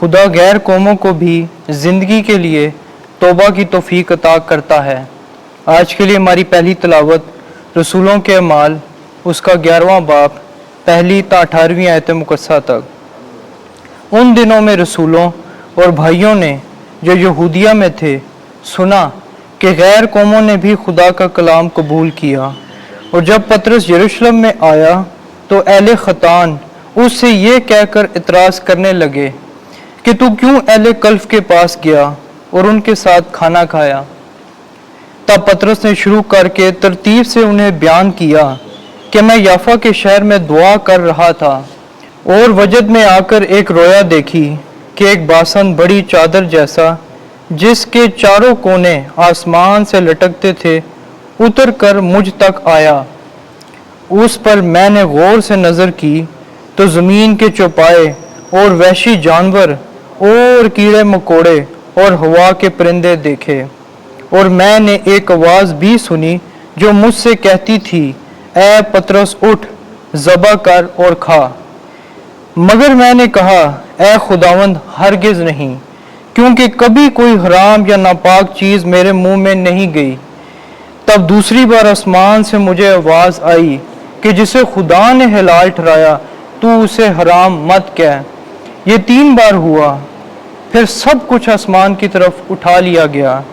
खुदा गैर कौमों को भी ज़िंदगी के लिए तौबा की तौफीक अता करता है। आज के लिए हमारी पहली तिलावत रसूलों के अमाल उसका 11वां बाब पहली ता 18वीं आयत मुकस्सा तक। उन दिनों में रसूलों और भाइयों ने जो यहूदिया में थे सुना कि गैर कौमों ने भी खुदा का कलाम कबूल किया, और जब पतरस यरूशलेम में आया तो अहले खतान उससे ये कहकर इतराज करने लगे कि तू क्यों अहले कल्फ के पास गया और उनके साथ खाना खाया। तब पतरस ने शुरू करके तरतीब से उन्हें बयान किया कि मैं याफा के शहर में दुआ कर रहा था और वजद में आकर एक रोया देखी कि एक बासन बड़ी चादर जैसा जिसके चारों कोने आसमान से लटकते थे उतर कर मुझ तक आया। उस पर मैंने गौर से नज़र की तो ज़मीन के चौपाए और वहशी जानवर और कीड़े मकोड़े और हवा के परिंदे देखे, और मैंने एक आवाज़ भी सुनी जो मुझसे कहती थी, ऐ पतरस उठ, ज़बह कर और खा। मगर मैंने कहा, ऐ खुदावंद हरगिज़ नहीं, क्योंकि कभी कोई हराम या नापाक चीज़ मेरे मुंह में नहीं गई। तब दूसरी बार आसमान से मुझे आवाज़ आई कि जिसे खुदा ने हलाल ठहराया तू उसे हराम मत कह। ये 3 बार हुआ, फिर सब कुछ आसमान की तरफ उठा लिया गया,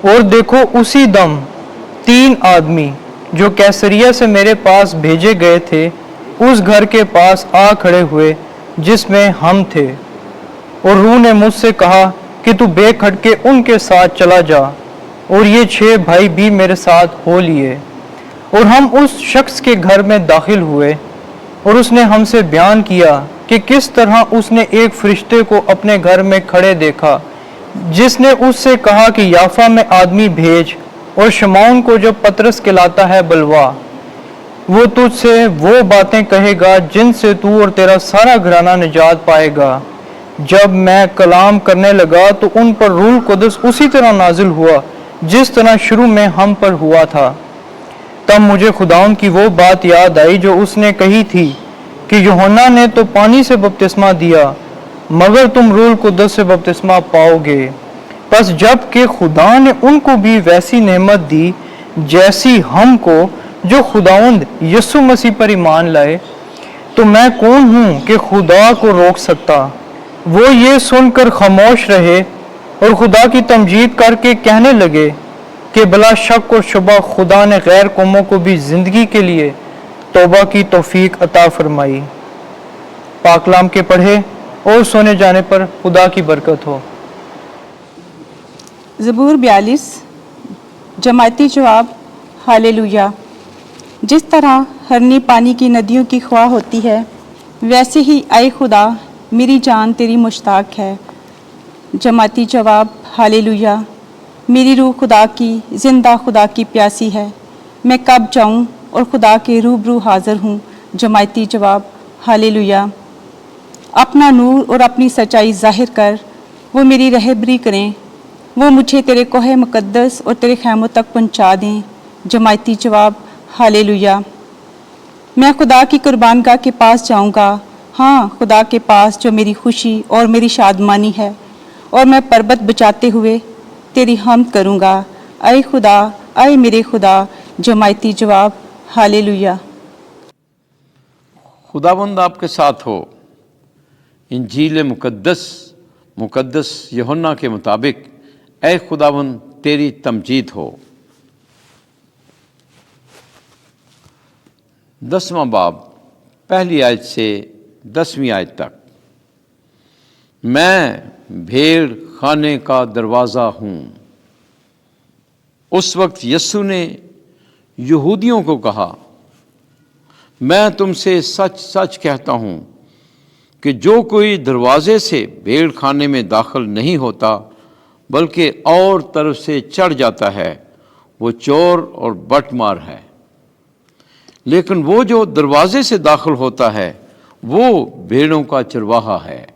और देखो उसी दम 3 आदमी जो कैसरिया से मेरे पास भेजे गए थे उस घर के पास आ खड़े हुए जिसमें हम थे, और रूह ने मुझसे कहा कि तू बेखटके उनके साथ चला जा, और ये 6 भाई भी मेरे साथ हो लिए। और हम उस शख्स के घर में दाखिल हुए, और उसने हमसे बयान किया कि किस तरह उसने एक फरिश्ते को अपने घर में खड़े देखा, जिसने उससे कहा कि याफा में आदमी भेज और शमौन को जो पतरस कहलाता है बुलवा। वो तुझसे वो बातें कहेगा जिनसे तू और तेरा सारा घराना निजात पाएगा। जब मैं कलाम करने लगा तो उन पर रूह कुदस उसी तरह नाजिल हुआ जिस तरह शुरू में हम पर हुआ था। तब मुझे खुदाउन की वो बात याद आई जो उसने कही थी कि यूहन्ना ने तो पानी से बपतिस्मा दिया, मगर तुम रूह कुदस से बपतिस्मा पाओगे। बस जब कि खुदा ने उनको भी वैसी नेमत दी जैसी हमको जो खुदावंद यीशु मसीह पर ईमान लाए, तो मैं कौन हूँ कि खुदा को रोक सकता। वो ये सुनकर खामोश रहे और खुदा की तमजीद करके कहने लगे कि भला शक और शुबा खुदा ने गैर कौमों को भी जिंदगी के लिए तौबा की तौफीक अता फरमाई। पाकलाम के पढ़े और सोने जाने पर खुदा की बरकत हो। ज़बूर 42 जमाती जवाब हालेलुया। जिस तरह हरनी पानी की नदियों की ख्वाह होती है, वैसे ही आए खुदा मेरी जान तेरी मुश्ताक है। जमाती जवाब हालेलुया। मेरी रूह खुदा की, जिंदा खुदा की प्यासी है। मैं कब जाऊं और खुदा के रूबरू हाजिर हूँ। जमाती जवाब हालेलुया। अपना नूर और अपनी सच्चाई जाहिर कर, वो मेरी रहबरी करें, वो मुझे तेरे कोहे मुकद्दस और तेरे खैमों तक पहुँचा दें। जमाती जवाब हालेलुया। मैं खुदा की कुर्बानगाह के पास जाऊंगा, हाँ खुदा के पास जो मेरी खुशी और मेरी शादमानी है, और मैं पर्वत बचाते हुए तेरी हमद करूंगा। ऐ खुदा, ऐ मेरे खुदा। जमाती जवाब हालेलुया। खुदाबंद आपके साथ हो। इंजील मुकद्दस यूहन्ना के मुताबिक ऐ खुदाबंद तेरी तमजीद हो। 10वां बाब पहली आयत से 10वीं आयत तक। मैं भेड़ खाने का दरवाज़ा हूँ। उस वक्त यीशु ने यहूदियों को कहा, मैं तुमसे सच सच कहता हूँ कि जो कोई दरवाजे से भेड़ खाने में दाखिल नहीं होता बल्कि और तरफ से चढ़ जाता है, वो चोर और बटमार है। लेकिन वो जो दरवाजे से दाखिल होता है वो भेड़ों का चरवाहा है।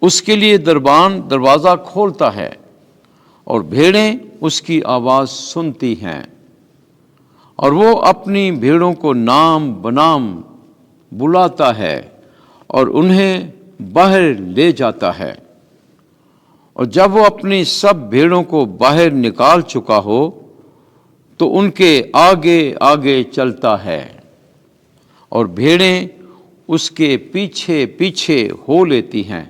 उसके लिए दरबान दरवाज़ा खोलता है और भेड़ें उसकी आवाज़ सुनती हैं, और वो अपनी भेड़ों को नाम बनाम बुलाता है और उन्हें باہر لے جاتا ہے، اور جب وہ اپنی سب بھیڑوں کو باہر نکال چکا ہو تو ان کے آگے آگے چلتا ہے، اور بھیڑیں اس کے پیچھے پیچھے ہو لیتی ہیں،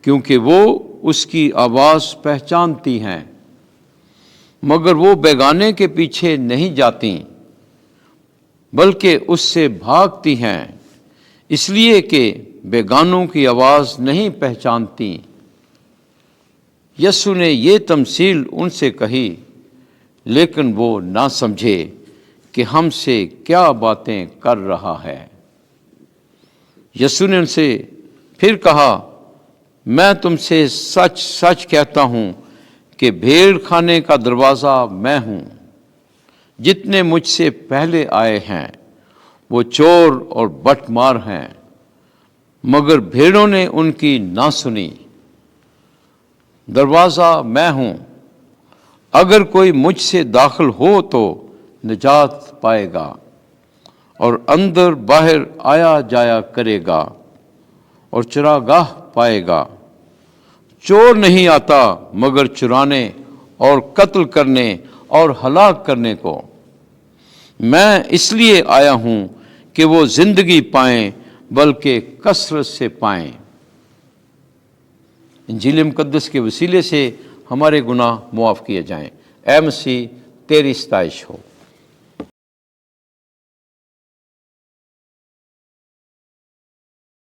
کیونکہ وہ اس کی آواز پہچانتی ہیں، مگر وہ بیگانے کے پیچھے نہیں جاتی بلکہ اس سے بھاگتی ہیں، اس لیے کہ بیگانوں کی آواز نہیں پہچانتی۔ یسوع نے یہ تمثیل ان سے کہی، لیکن وہ نہ سمجھے کہ ہم سے کیا باتیں کر رہا ہے۔ یسوع نے ان سے پھر کہا، میں تم سے سچ سچ کہتا ہوں کہ بھیڑ خانے کا دروازہ میں ہوں۔ جتنے مجھ سے پہلے آئے ہیں وہ چور اور بٹ مار ہیں، مگر بھیڑوں نے ان کی نہ سنی۔ دروازہ میں ہوں، اگر کوئی مجھ سے داخل ہو تو نجات پائے گا اور اندر باہر آیا جایا کرے گا اور چراگاہ پائے گا۔ چور نہیں آتا مگر چرانے اور قتل کرنے اور ہلاک کرنے کو، میں اس لیے آیا ہوں کہ وہ زندگی پائیں بلکہ کثرت سے پائیں۔ انجیل مقدس کے وسیلے سے ہمارے گناہ معاف کیے جائیں۔ اے مسیح، تیری ستائش ہو۔